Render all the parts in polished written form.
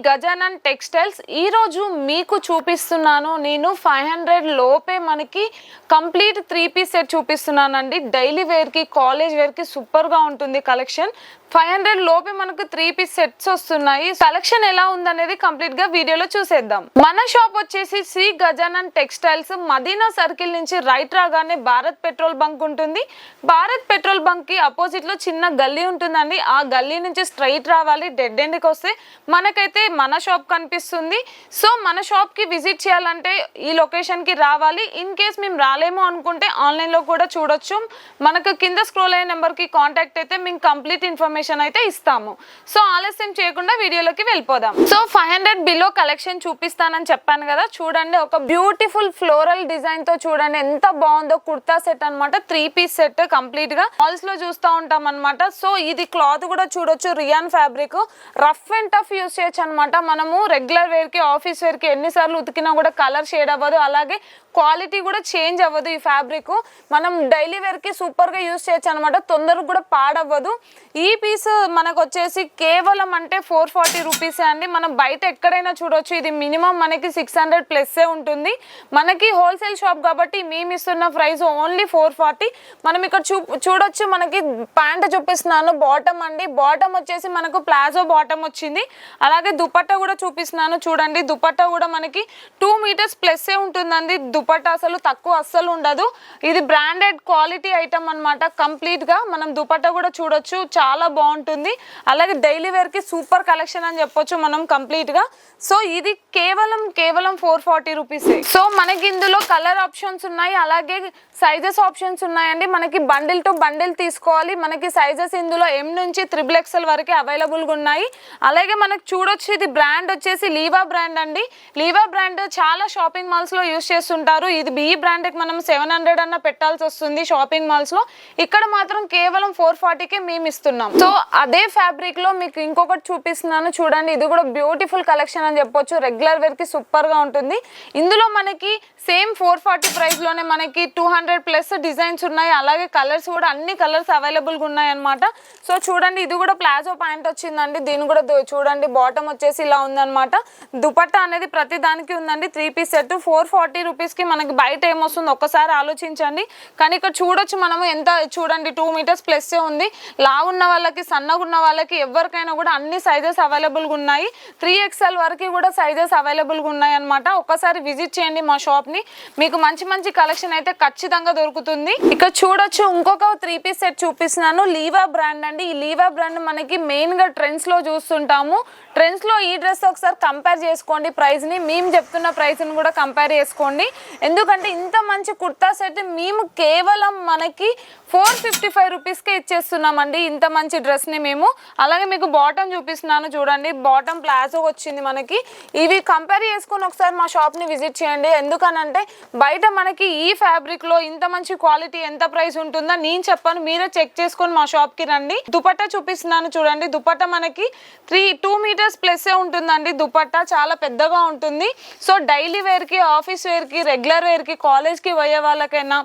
Gajanan textiles ఈ రోజు మీకు చూపిస్తున్నాను నేను 500 లోపే మనకి కంప్లీట్ 3 పీస్ సెట్ చూపిస్తున్నానండి. డైలీ వేర్ కి కాలేజ్ వేర్ కి సూపర్ గా ఉంటుంది కలెక్షన్. 500 లోపే మనకు 3 పీస్ సెట్స్ వస్తున్నాయి. కలెక్షన్ ఎలా ఉందనేది కంప్లీట్ గా వీడియోలో చూసేద్దాం. మన షాప్ వచ్చేసి శ్రీ గజానన్ టెక్స్టైల్స్ మదీనా సర్కిల్ నుంచి రైట్ రాగానే భారత్ పెట్రోల్ బంక్ ఉంటుంది. భారత్ పెట్రోల్ బంక్ కి అపోజిట్ లో చిన్న గల్లీ ఉంటుందండి. ఆ గల్లీ నుంచి స్ట్రైట్ రావాలి, డెడ్ ఎండ్ కి వస్తే మనకైతే మన షాప్ కనిపిస్తుంది. సో మన షాప్ కి విజిట్ చేయాలంటే ఈ లొకేషన్ కి రావాలి. ఇన్ కేస్ మేము రాలేమో అనుకుంటే ఆన్లైన్ లో కూడా చూడొచ్చు. మనకు కింద స్క్రోల్ అయ్యే నెంబర్ కి కాంటాక్ట్ అయితే మేము కంప్లీట్ ఇన్ఫర్మేషన్ అయితే ఇస్తాము. సో ఆలస్యం చేయకుండా వీడియోలోకి వెళ్ళిపోదాం. సో 500 బిలో కలెక్షన్ చూపిస్తానని చెప్పాను కదా, చూడండి ఒక బ్యూటిఫుల్ ఫ్లోరల్ డిజైన్ తో చూడండి ఎంత బాగుందో. కుర్తా సెట్ అన్నమాట, 3 పీస్ సెట్ కంప్లీట్ గా మాల్స్ లో చూస్తూ ఉంటాం అన్నమాట. సో ఇది క్లాత్ కూడా చూడొచ్చు, rayon fabric, rough and tough use చేయొచ్చు అనమాట. మనము రెగ్యులర్ వేర్ కి ఆఫీస్ వేర్ కి ఎన్నిసార్లు ఉతికినా కూడా కలర్ షేడ్ అవ్వదు, అలాగే క్వాలిటీ కూడా చేంజ్ అవ్వదు. ఈ ఫ్యాబ్రిక్ మనం డైలీ వేర్ కి సూపర్ గా యూస్ చేయొచ్చు అనమాట, తొందరగా కూడా పాడవ్వదు. ఈ పీస్ మనకు వచ్చేసి కేవలం అంటే 440 రూపీసే అండి. మనం బయట ఎక్కడైనా చూడొచ్చు, ఇది మినిమం మనకి 600 ప్లస్ ఉంటుంది. మనకి హోల్సేల్ షాప్ కాబట్టి మేము ఇస్తున్న ప్రైస్ ఓన్లీ 440. మనం ఇక్కడ చూడొచ్చు, మనకి ప్యాంట్ చూపిస్తున్నాను, బాటమ్ అండి. బాటమ్ వచ్చేసి మనకు ప్లాజో బాటమ్ వచ్చింది. అలాగే దుపట్టా కూడా చూపిస్తున్నాను చూడండి. దుపట్టా కూడా మనకి 2 మీటర్స్ ప్లస్ ఉంటుందండి. దుపట్టా అసలు తక్కువ అస్సలు ఉండదు. ఇది బ్రాండెడ్ క్వాలిటీ ఐటమ్ అనమాట. కంప్లీట్ గా మనం దుపట్టా కూడా చూడొచ్చు, చాలా బాగుంటుంది. అలాగే డైలీ వేర్ కి సూపర్ కలెక్షన్ అని చెప్పొచ్చు మనం కంప్లీట్ గా. సో ఇది కేవలం 440 రూపీస్. సో మనకి ఇందులో కలర్ ఆప్షన్స్ ఉన్నాయి, అలాగే సైజెస్ ఆప్షన్స్ ఉన్నాయండి. మనకి బండిల్ టు బండిల్ తీసుకోవాలి. మనకి సైజెస్ ఇందులో M నుంచి XXL వరకు అవైలబుల్ గా ఉన్నాయి. అలాగే మనకు చూడొచ్చు, ఇది బ్రాండ్ వచ్చేసి లీవా బ్రాండ్ అండి. లీవా బ్రాండ్ చాలా షాపింగ్ మాల్స్ లో యూస్ చేస్తుంటారు. ఇది ఈ బ్రాండ్ కి మనం 700 అన్న పెట్టాల్సి వస్తుంది షాపింగ్ మాల్స్ లో. ఇక్కడ మాత్రం కేవలం 440కే మేము ఇస్తున్నాం. సో అదే ఫ్యాబ్రిక్ లో మీకు ఇంకొకటి చూపిస్తున్నాను చూడండి. ఇది కూడా బ్యూటిఫుల్ కలెక్షన్ అని చెప్పొచ్చు. రెగ్యులర్ వేర్ కి సూపర్ గా ఉంటుంది. ఇందులో మనకి సేమ్ 440 ప్రైస్ లోనే మనకి 200 ప్లస్ డిజైన్స్ ఉన్నాయి. అలాగే కలర్స్ కూడా అన్ని కలర్స్ అవైలబుల్ గా ఉన్నాయి అనమాట. సో చూడండి, ఇది కూడా ప్లాజో ప్యాంట్ వచ్చిందండి. దీని కూడా చూడండి, బాటమ్ వచ్చేసి ఇలా ఉందన్నమాట. దుపట్టా అనేది ప్రతి దానికి ఉందండి. 3 పీస్ సెట్ 440 రూపీస్ కి మనకి బయట ఏమొస్తుంది ఒక్కసారి ఆలోచించండి. కానీ ఇక్కడ చూడొచ్చు మనము ఎంత, చూడండి 2 మీటర్స్ ప్లస్ ఉంది. లావు ఉన్న వాళ్ళకి, సన్నగా ఉన్న వాళ్ళకి, ఎవరికైనా కూడా అన్ని సైజెస్ అవైలబుల్ గా ఉన్నాయి. 3XL వరకు కూడా సైజెస్ అవైలబుల్ గా ఉన్నాయి అనమాట. ఒక్కసారి విజిట్ చేయండి మా షాప్ ని, మీకు మంచి మంచి కలెక్షన్ అయితే ఖచ్చితంగా దొరుకుతుంది. ఇక్కడ చూడొచ్చు ఇంకొక 3 పీస్ సెట్ చూపిస్తున్నాను. లీవా బ్రాండ్ అండి. ఈ లీవా బ్రాండ్ మనకి మెయిన్ గా ట్రెండ్స్ లో చూస్తుంటాము. ట్రెండ్స్ లో ఈ డ్రెస్ ఒకసారి కంపేర్ చేసుకోండి ప్రైస్ ని, మేము చెప్తున్న ప్రైస్ ని కూడా కంపేర్ చేసుకోండి. ఎందుకంటే ఇంత మంచి కుర్తా సెట్ మేము కేవలం మనకి 455 రూపీస్కే ఇచ్చేస్తున్నామండి, ఇంత మంచి డ్రెస్ ని మేము. అలాగే మీకు బాటమ్ చూపిస్తున్నాను చూడండి, బాటమ్ ప్లాజో వచ్చింది మనకి. ఇవి కంపేర్ చేసుకొని ఒకసారి మా షాప్ ని విజిట్ చేయండి. ఎందుకనంటే బయట మనకి ఈ ఫ్యాబ్రిక్ లో ఇంత మంచి క్వాలిటీ ఎంత ప్రైస్ ఉంటుందో నేను చెప్పాను, మీరే చెక్ చేసుకొని మా షాప్ కి రండి. దుపట్టా చూపిస్తున్నాను చూడండి. దుపట్టా మనకి 2 మీటర్స్ ప్లస్ ఉంటుందండి. దుపట్టా చాలా పెద్దగా ఉంటుంది. సో డైలీ వేర్ కి, ఆఫీస్ వేర్ కి, రెగ్యులర్ వేర్ కి, కాలేజ్ కి పోయే వాళ్ళకైనా,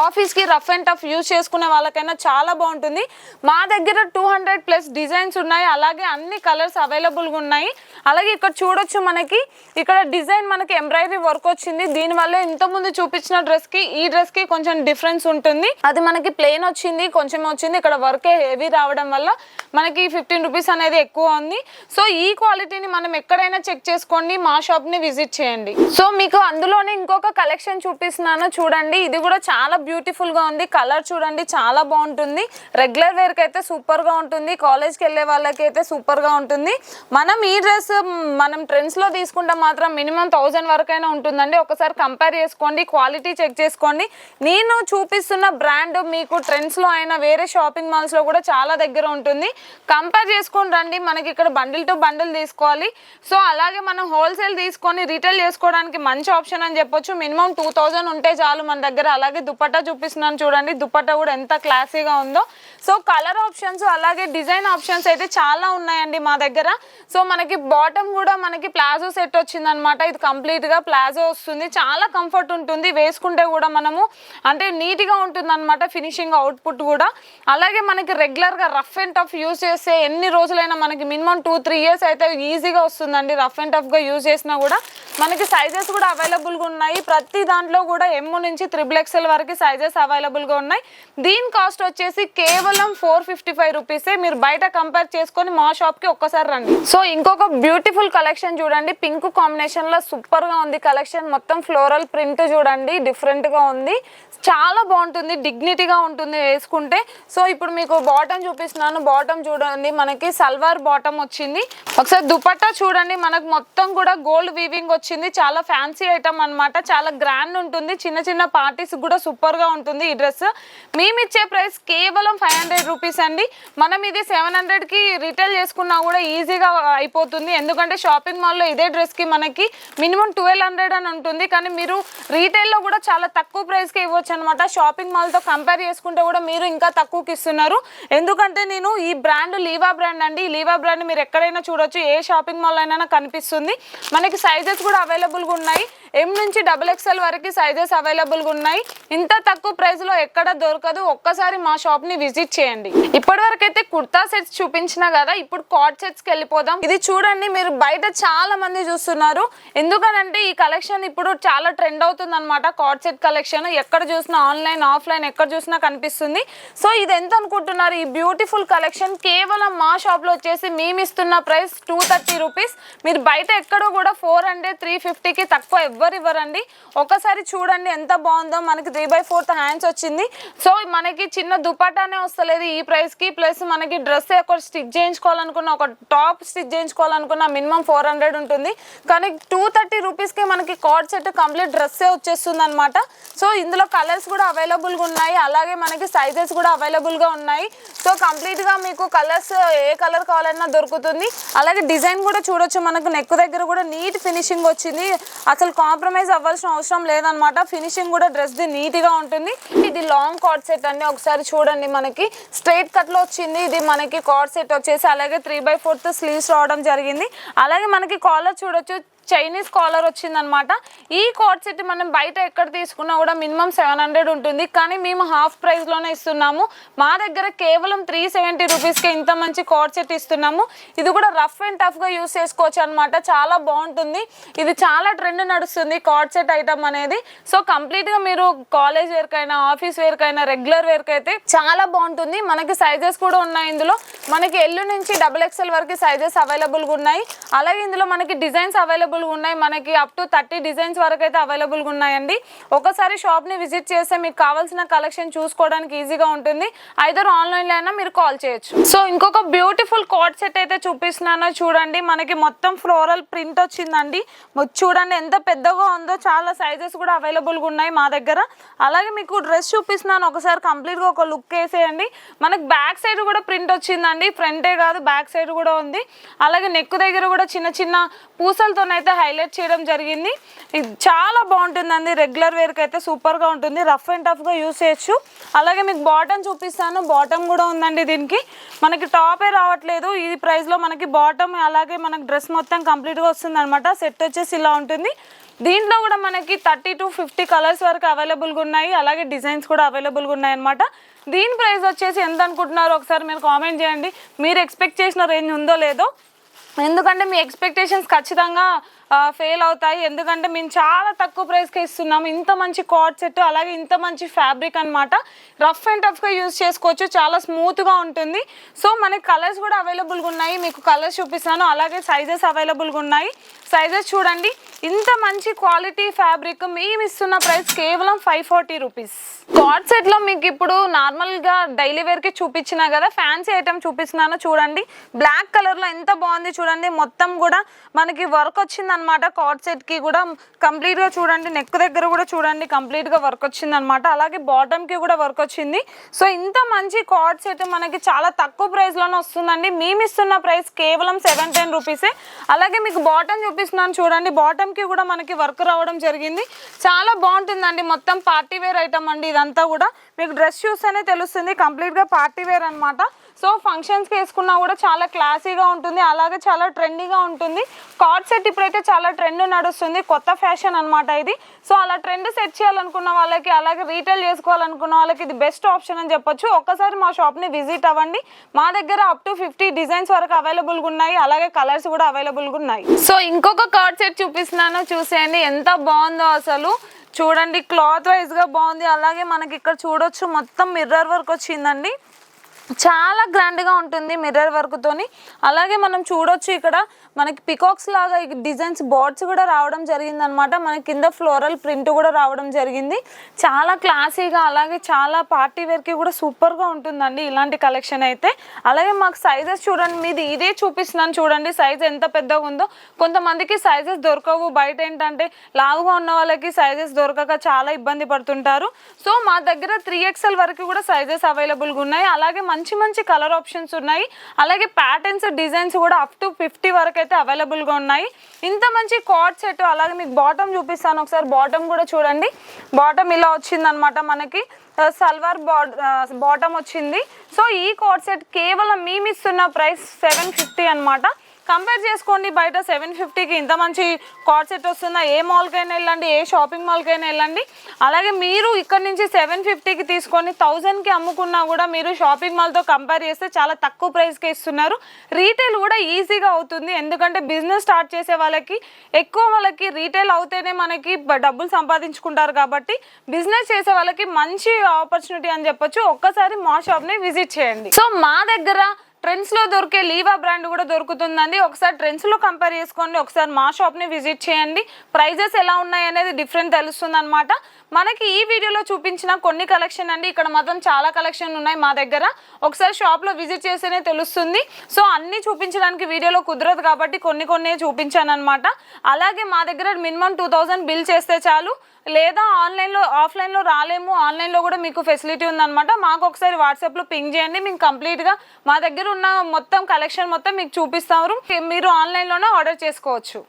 ఆఫీస్ కి రఫ్ అండ్ టఫ్ యూజ్ చేసుకునే వాళ్ళకైనా చాలా బాగుంటుంది. మా దగ్గర 200 ప్లస్ డిజైన్స్ ఉన్నాయి. అలాగే అన్ని కలర్స్ అవైలబుల్ గా ఉన్నాయి. అలాగే ఇక్కడ చూడొచ్చు, మనకి ఇక్కడ డిజైన్ మనకి ఎంబ్రాయిడరీ వర్క్ వచ్చింది. దీనివల్ల ఇంతకుముందు చూపించిన డ్రెస్ కి ఈ డ్రెస్ కి కొంచెం డిఫరెన్స్ ఉంటుంది. అది మనకి ప్లెయిన్ వచ్చింది, కొంచెం వచ్చింది. ఇక్కడ వర్కే హెవీ రావడం వల్ల మనకి 15 రూపీస్ అనేది ఎక్కువ ఉంది. సో ఈ క్వాలిటీని మనం ఎక్కడైనా చెక్ చేసుకోండి, మా షాప్ ని విజిట్ చేయండి. సో మీకు అందులోనే ఇంకొక కలెక్షన్ చూపిస్తున్నాను చూడండి. ఇది కూడా చాలా బ్యూటిఫుల్ గా ఉంది. కలర్ చూడండి, చాలా బాగుంటుంది. రెగ్యులర్ వేర్ కి అయితే సూపర్ గా ఉంటుంది, కాలేజ్ కి వెళ్ళే వాళ్ళకి అయితే సూపర్ గా ఉంటుంది. మనం ఈ డ్రెస్ మనం ట్రెండ్స్ లో తీసుకుంటే మాత్రం మినిమం 1000 వరకైనా ఉంటుందండి. ఒకసారి కంపేర్ చేసుకోండి, క్వాలిటీ చెక్ చేసుకోండి. నేను చూపిస్తున్న బ్రాండ్ మీకు ట్రెండ్స్ లో అయినా వేరే షాపింగ్ మాల్స్ లో కూడా చాలా దగ్గర ఉంటుంది. కంపేర్ చేసుకొని రండి. మనకి ఇక్కడ బండిల్ టు బండిల్ తీసుకోవాలి. సో అలాగే మనం హోల్సేల్ తీసుకొని రీటైల్ చేసుకోవడానికి మంచి ఆప్షన్ అని చెప్పొచ్చు. మినిమం 2000 ఉంటే చాలు మన దగ్గర. అలాగే దుపట్టా చూపిస్తున్నాను చూడండి. దుపట్టా కూడా ఎంత క్లాసీగా ఉందో. సో కలర్ ఆప్షన్స్ అలాగే డిజైన్ ఆప్షన్స్ అయితే చాలా ఉన్నాయండి మా దగ్గర. సో మనకి బాటమ్ కూడా మనకి ప్లాజో సెట్ వచ్చిందనమాట. ఇది కంప్లీట్గా ప్లాజో వస్తుంది, చాలా కంఫర్ట్ ఉంటుంది, వేసుకుంటే కూడా మనము అంటే నీట్గా ఉంటుంది అనమాట ఫినిషింగ్ అవుట్పుట్ కూడా. అలాగే మనకి రెగ్యులర్గా రఫ్ అండ్ టఫ్ యూజ్ చేస్తే ఎన్ని రోజులైనా మనకి మినిమం 2-3 ఇయర్స్ అయితే ఈజీగా వస్తుందండి. రఫ్ అండ్ టఫ్గా యూజ్ చేసినా కూడా మనకి సైజెస్ కూడా అవైలబుల్గా ఉన్నాయి. ప్రతి దాంట్లో కూడా M నుంచి XXL వరకు సైజెస్ అవైలబుల్గా ఉన్నాయి. దీని కాస్ట్ వచ్చేసి కేవలం 455 రూపీసే. మీరు బయట కంపేర్ చేసుకొని మా షాప్కి ఒక్కసారి రండి. సో ఇంకొక బ్యూటిఫుల్ కలెక్షన్ చూడండి, పింక్ కాంబినేషన్లో సూపర్గా ఉంది కలెక్షన్. మొత్తం ఫ్లోరల్ ప్రింట్ చూడండి, డిఫరెంట్గా ఉంది, చాలా బాగుంటుంది, డిగ్నిటీగా ఉంటుంది వేసుకుంటే. సో ఇప్పుడు మీకు బాటమ్ చూపిస్తున్నాను. బాటమ్ చూడండి, మనకి సల్వార్ బాటమ్ వచ్చింది. ఒకసారి దుపట్టా చూడండి, మనకు మొత్తం కూడా గోల్డ్ వీవింగ్ వచ్చింది. చాలా ఫ్యాన్సీ ఐటమ్ అనమాట, చాలా గ్రాండ్ ఉంటుంది. చిన్న చిన్న పార్టీస్ కూడా సూపర్గా ఉంటుంది ఈ డ్రెస్. మేము ఇచ్చే ప్రైస్ కేవలం 500 రూపీస్ అండి. మనం ఇది 700కి రిటైల్ చేసుకున్నా కూడా ఈజీగా అయిపోతుంది. ఎందుకంటే షాపింగ్ మాల్లో ఇదే డ్రెస్కి మనకి మినిమం 1200 అని ఉంటుంది. కానీ మీరు రీటైల్లో కూడా చాలా తక్కువ ప్రైస్కి ఇవ్వచ్చు అనమాట. షాపింగ్ మాల్తో కంపేర్ చేసుకుంటే కూడా మీరు ఇంకా తక్కువకి ఇస్తున్నారు. ఎందుకంటే నేను ఈ బ్రాండ్ లీవా బ్రాండ్ అండి. లీవా బ్రాండ్ మీరు ఎక్కడైనా చూడొచ్చు, ఏ షాపింగ్ మాల్ అయినా కనిపిస్తుంది. మనకి సైజెస్ కూడా అవైలబుల్గా ఉన్నాయి. M నుంచి XXL వరకు సైజెస్ అవైలబుల్గా ఉన్నాయి. ఇంత తక్కువ ప్రైస్లో ఎక్కడ దొరకదు. ఒక్కసారి మా షాప్ని విజిట్ చేయండి. ఇప్పటి వరకు అయితే కుర్తా సెట్స్ చూపించిన కదా, ఇప్పుడు కార్డ్ సెట్స్కి వెళ్ళిపోదాం. ఇది చూడండి, మీరు బయట చాలా మంది చూస్తున్నారు. ఎందుకనంటే ఈ కలెక్షన్ ఇప్పుడు చాలా ట్రెండ్ అవుతుంది అనమాట. కార్డ్ సెట్ కలెక్షన్ ఎక్కడ చూసినా ఆన్లైన్ ఆఫ్లైన్ ఎక్కడ చూసినా కనిపిస్తుంది. సో ఇది ఎంత అనుకుంటున్నారు? ఈ బ్యూటిఫుల్ కలెక్షన్ కేవలం మా షాప్లో వచ్చేసి మేము ఇస్తున్న ప్రైస్ 230 రూపీస్. మీరు బయట ఎక్కడో కూడా 400, 350కి తక్కువ ఎవ్వరు ఇవ్వరండి. ఒకసారి చూడండి ఎంత బాగుందో. మనకి 3/4 హ్యాండ్స్ వచ్చింది. సో మనకి చిన్న దుపట్టానే వస్తలేదు ఈ ప్రైస్కి. ప్లస్ మనకి డ్రెస్ ఒక స్టిచ్ చేయించుకోవాలనుకున్న, ఒక టాప్ స్టిచ్ చేయించుకోవాలనుకున్న మినిమం 400 ఉంటుంది. కానీ 230 రూపీస్కి మనకి కార్డ్ సెట్ కంప్లీట్ డ్రెస్సే వచ్చేస్తుంది అనమాట. సో ఇందులో కలర్స్ కూడా అవైలబుల్గా ఉన్నాయి, అలాగే మనకి సైజెస్ కూడా అవైలబుల్గా ఉన్నాయి. సో కంప్లీట్గా మీకు కలర్స్ ఏ కలర్ కావాలన్నా దొరుకుతుంది. అలాగే డిజైన్ కూడా చూడొచ్చు, మనకు నెక్ దగ్గర కూడా నీట్ ఫినిషింగ్ వచ్చింది. అసలు కాంప్రమైజ్ అవ్వాల్సిన అవసరం లేదనమాట. ఫినిషింగ్ కూడా డ్రెస్ది నీట్గా ఉంటుంది. ఇది లాంగ్ కార్డ్ సెట్ అండి. ఒకసారి చూడండి, మనకి స్ట్రైట్ కట్లో వచ్చింది. ఇది మనకి కార్డ్ సెట్ వచ్చేసి అలాగే 3/4 స్లీవ్స్ రావడం జరిగింది. అలాగే మనకి కాలర్ చూడొచ్చు, చైనీస్ కాలర్ వచ్చిందనమాట. ఈ కార్డ్ సెట్ మనం బయట ఎక్కడ తీసుకున్నా కూడా మినిమం 700 ఉంటుంది. కానీ మేము హాఫ్ ప్రైస్లోనే ఇస్తున్నాము. మా దగ్గర కేవలం 370 రూపీస్కి ఇంత మంచి కార్డ్ సెట్ ఇస్తున్నాము. ఇది కూడా రఫ్ అండ్ టఫ్గా యూస్ చేసుకోవచ్చు అనమాట. చాలా బాగుంటుంది. ఇది చాలా ట్రెండ్ నడుస్తుంది కార్డ్ సెట్ ఐటమ్ అనేది. సో కంప్లీట్గా మీరు కాలేజ్ వేర్కైనా, ఆఫీస్ వేర్కైనా, రెగ్యులర్ వేర్కి అయితే చాలా బాగుంటుంది. మనకి సైజెస్ కూడా ఉన్నాయి. ఇందులో మనకి L నుంచి XXL వరకు సైజెస్ అవైలబుల్గా ఉన్నాయి. అలాగే ఇందులో మనకి డిజైన్స్ అవైలబుల్ ఉన్నాయి. మనకి అప్ టు 30 డిజైన్స్ వరకు అయితే అవైలబుల్గా ఉన్నాయండి. ఒకసారి షాప్ని విజిట్ చేస్తే మీకు కావాల్సిన కలెక్షన్ చూసుకోవడానికి ఈజీగా ఉంటుంది. ఐదర్ ఆన్లైన్లో అయినా మీరు కాల్ చేయొచ్చు. సో ఇంకొక బ్యూటిఫుల్ కార్డ్ సెట్ అయితే చూపిస్తున్నానో చూడండి. మనకి మొత్తం ఫ్లోరల్ ప్రింట్ వచ్చిందండి. చూడండి ఎంత పెద్దగా ఉందో. చాలా సైజెస్ కూడా అవైలబుల్గా ఉన్నాయి మా దగ్గర. అలాగే మీకు డ్రెస్ చూపిస్తున్నాను, ఒకసారి కంప్లీట్గా ఒక లుక్ వేసేయండి. మనకి బ్యాక్ సైడ్ కూడా ప్రింట్ వచ్చిందండి. ఫ్రంటే కాదు, బ్యాక్ సైడ్ కూడా ఉంది. అలాగే నెక్ దగ్గర కూడా చిన్న చిన్న పూసలతోనైతే హైలైట్ చేయడం జరిగింది. ఇది చాలా బాగుంటుందండి. రెగ్యులర్ వేర్కి అయితే సూపర్గా ఉంటుంది. రఫ్ అండ్ టఫ్గా యూస్ చేయొచ్చు. అలాగే మీకు బాటమ్ చూపిస్తాను. బాటమ్ కూడా ఉందండి. దీనికి మనకి టాపే రావట్లేదు. ఈ ప్రైస్లో మనకి బాటమ్ అలాగే మనకి డ్రెస్ మొత్తం కంప్లీట్గా వస్తుంది అనమాట. సెట్ వచ్చేసి ఇలా ఉంటుంది. దీంట్లో కూడా మనకి 30 to 50 కలర్స్ వరకు అవైలబుల్గా ఉన్నాయి. అలాగే డిజైన్స్ కూడా అవైలబుల్గా ఉన్నాయి అనమాట. దీని ప్రైస్ వచ్చేసి ఎంత అనుకుంటున్నారో ఒకసారి మీరు కామెంట్ చేయండి. మీరు ఎక్స్పెక్ట్ చేసిన రేంజ్ ఉందో లేదో. ఎందుకంటే మీ ఎక్స్పెక్టేషన్స్ ఖచ్చితంగా ఫెయిల్ అవుతాయి. ఎందుకంటే మేము చాలా తక్కువ ప్రైస్కి ఇస్తున్నాము. ఇంత మంచి కార్డ్ సెట్, అలాగే ఇంత మంచి ఫ్యాబ్రిక్ అనమాట. రఫ్ అండ్ టఫ్గా యూజ్ చేసుకోవచ్చు, చాలా స్మూత్గా ఉంటుంది. సో మనకి కలర్స్ కూడా అవైలబుల్గా ఉన్నాయి. మీకు కలర్స్ చూపిస్తాను. అలాగే సైజెస్ అవైలబుల్గా ఉన్నాయి. సైజెస్ చూడండి. ఇంత మంచి క్వాలిటీ ఫ్యాబ్రిక్ మేము ఇస్తున్న ప్రైస్ కేవలం 540 రూపీస్. కార్డ్ సెట్లో మీకు ఇప్పుడు నార్మల్గా డైలీ వేర్కి చూపించిన కదా, ఫ్యాన్సీ ఐటమ్ చూపిస్తున్నాను చూడండి. బ్లాక్ కలర్లో ఎంత బాగుంది చూడండి. మొత్తం కూడా మనకి వర్క్ వచ్చింది అనమాట. కార్డ్ సెట్కి కూడా కంప్లీట్గా చూడండి. నెక్ దగ్గర కూడా చూడండి కంప్లీట్గా వర్క్ వచ్చింది అనమాట. అలాగే బాటమ్కి కూడా వర్క్ వచ్చింది. సో ఇంత మంచి కార్డ్ సెట్ మనకి చాలా తక్కువ ప్రైస్లోనే వస్తుందండి. మేము ఇస్తున్న ప్రైస్ కేవలం 710 రూపీసే. అలాగే మీకు బాటమ్ చూపిస్తున్నాను చూడండి. బాటమ్ కి కూడా మనకి వర్క్ రావడం జరిగింది. చాలా బాగుంటుందండి. మొత్తం పార్టీ వేర్ ఐటమ్ అండి ఇదంతా కూడా. మీకు డ్రెస్ చూస్తేనే తెలుస్తుంది కంప్లీట్ గా పార్టీ వేర్ అన్నమాట. సో ఫంక్షన్స్కి వేసుకున్నా కూడా చాలా క్లాసీగా ఉంటుంది, అలాగే చాలా ట్రెండీగా ఉంటుంది. కార్డ్ సెట్ ఇప్పుడైతే చాలా ట్రెండ్ నడుస్తుంది, కొత్త ఫ్యాషన్ అనమాట ఇది. సో అలా ట్రెండ్ సెట్ చేయాలనుకున్న వాళ్ళకి, అలాగే రీటైల్ చేసుకోవాలనుకున్న వాళ్ళకి ఇది బెస్ట్ ఆప్షన్ అని చెప్పొచ్చు. ఒక్కసారి మా షాప్ని విజిట్ అవ్వండి. మా దగ్గర అప్ టు 50 డిజైన్స్ వరకు అవైలబుల్గా ఉన్నాయి, అలాగే కలర్స్ కూడా అవైలబుల్గా ఉన్నాయి. సో ఇంకొక కార్డ్ సెట్ చూపిస్తున్నాను, చూసేయండి ఎంత బాగుందో అసలు. చూడండి క్లాత్ వైజ్గా బాగుంది, అలాగే మనకి ఇక్కడ చూడొచ్చు మొత్తం మిర్రర్ వర్క్ వచ్చిందండి. చాలా గ్రాండ్గా ఉంటుంది మిర్రర్ వర్క్తోని. అలాగే మనం చూడొచ్చు ఇక్కడ మనకి పికాక్స్ లాగా డిజైన్స్ బోర్డ్స్ కూడా రావడం జరిగింది అనమాట. మనకి కింద ఫ్లోరల్ ప్రింట్ కూడా రావడం జరిగింది. చాలా క్లాసీగా, అలాగే చాలా పార్టీ వేర్కి కూడా సూపర్గా ఉంటుందండి ఇలాంటి కలెక్షన్ అయితే. అలాగే మాకు సైజెస్ చూడండి, మీది ఇదే చూపిస్తున్నాను చూడండి సైజ్ ఎంత పెద్దగా ఉందో. కొంతమందికి సైజెస్ దొరకవు, బయట ఏంటంటే లావుగా ఉన్న వాళ్ళకి సైజెస్ దొరకక చాలా ఇబ్బంది పడుతుంటారు. సో మా దగ్గర 3XL వరకు కూడా సైజెస్ అవైలబుల్గా ఉన్నాయి. అలాగే మంచి మంచి కలర్ ఆప్షన్స్ ఉన్నాయి, అలాగే ప్యాటర్న్స్ డిజైన్స్ కూడా అప్ టు 50 వరకు అయితే అవైలబుల్గా ఉన్నాయి. ఇంత మంచి కార్డ్ సెట్. అలాగే మీకు బాటమ్ చూపిస్తాను ఒకసారి. బాటమ్ కూడా చూడండి, బాటమ్ ఇలా వచ్చిందనమాట. మనకి సల్వార్ బాటమ్ వచ్చింది. సో ఈ కార్డ్ సెట్ కేవలం మేము ఇస్తున్న ప్రైస్ 750 అనమాట. కంపేర్ చేసుకోండి, బయట 750కి ఇంత మంచి కార్డ్ సెట్ వస్తుందా? ఏ మాల్కైనా వెళ్ళండి, ఏ షాపింగ్ మాల్కైనా వెళ్ళండి. అలాగే మీరు ఇక్కడ నుంచి 750కి తీసుకొని 1000కి అమ్ముకున్నా కూడా మీరు షాపింగ్ మాల్తో కంపేర్ చేస్తే చాలా తక్కువ ప్రైస్కి ఇస్తున్నారు. రీటైల్ కూడా ఈజీగా అవుతుంది, ఎందుకంటే బిజినెస్ స్టార్ట్ చేసే వాళ్ళకి ఎక్కువ వాళ్ళకి రీటైల్ అవుతేనే మనకి డబ్బులు సంపాదించుకుంటారు. కాబట్టి బిజినెస్ చేసే వాళ్ళకి మంచి ఆపర్చునిటీ అని చెప్పొచ్చు. ఒక్కసారి మా షాప్ని విజిట్ చేయండి. సో మా దగ్గర ట్రెండ్స్లో దొరికే లీవా బ్రాండ్ కూడా దొరుకుతుందండి. ఒకసారి ట్రెండ్స్లో కంపేర్ చేసుకోండి, ఒకసారి మా షాప్ని విజిట్ చేయండి. ప్రైజెస్ ఎలా ఉన్నాయి అనేది డిఫరెంట్ తెలుస్తుంది అనమాట. మనకి ఈ వీడియోలో చూపించిన కొన్ని కలెక్షన్ అండి, ఇక్కడ మాత్రం చాలా కలెక్షన్ ఉన్నాయి మా దగ్గర. ఒకసారి షాప్లో విజిట్ చేస్తేనే తెలుస్తుంది. సో అన్నీ చూపించడానికి వీడియోలో కుదరదు కాబట్టి కొన్ని చూపించాను అనమాట. అలాగే మా దగ్గర మినిమం 2000 బిల్ చేస్తే చాలు, లేదా ఆఫ్లైన్లో రాలేము, ఆన్లైన్లో కూడా మీకు ఫెసిలిటీ ఉందన్నమాట. మాకు ఒకసారి వాట్సాప్లో పింగ్ చేయండి, మేము కంప్లీట్గా మా దగ్గర ఉన్న మొత్తం కలెక్షన్ మొత్తం మీకు చూపిస్తాము. మీరు ఆన్లైన్లోనే ఆర్డర్ చేసుకోవచ్చు.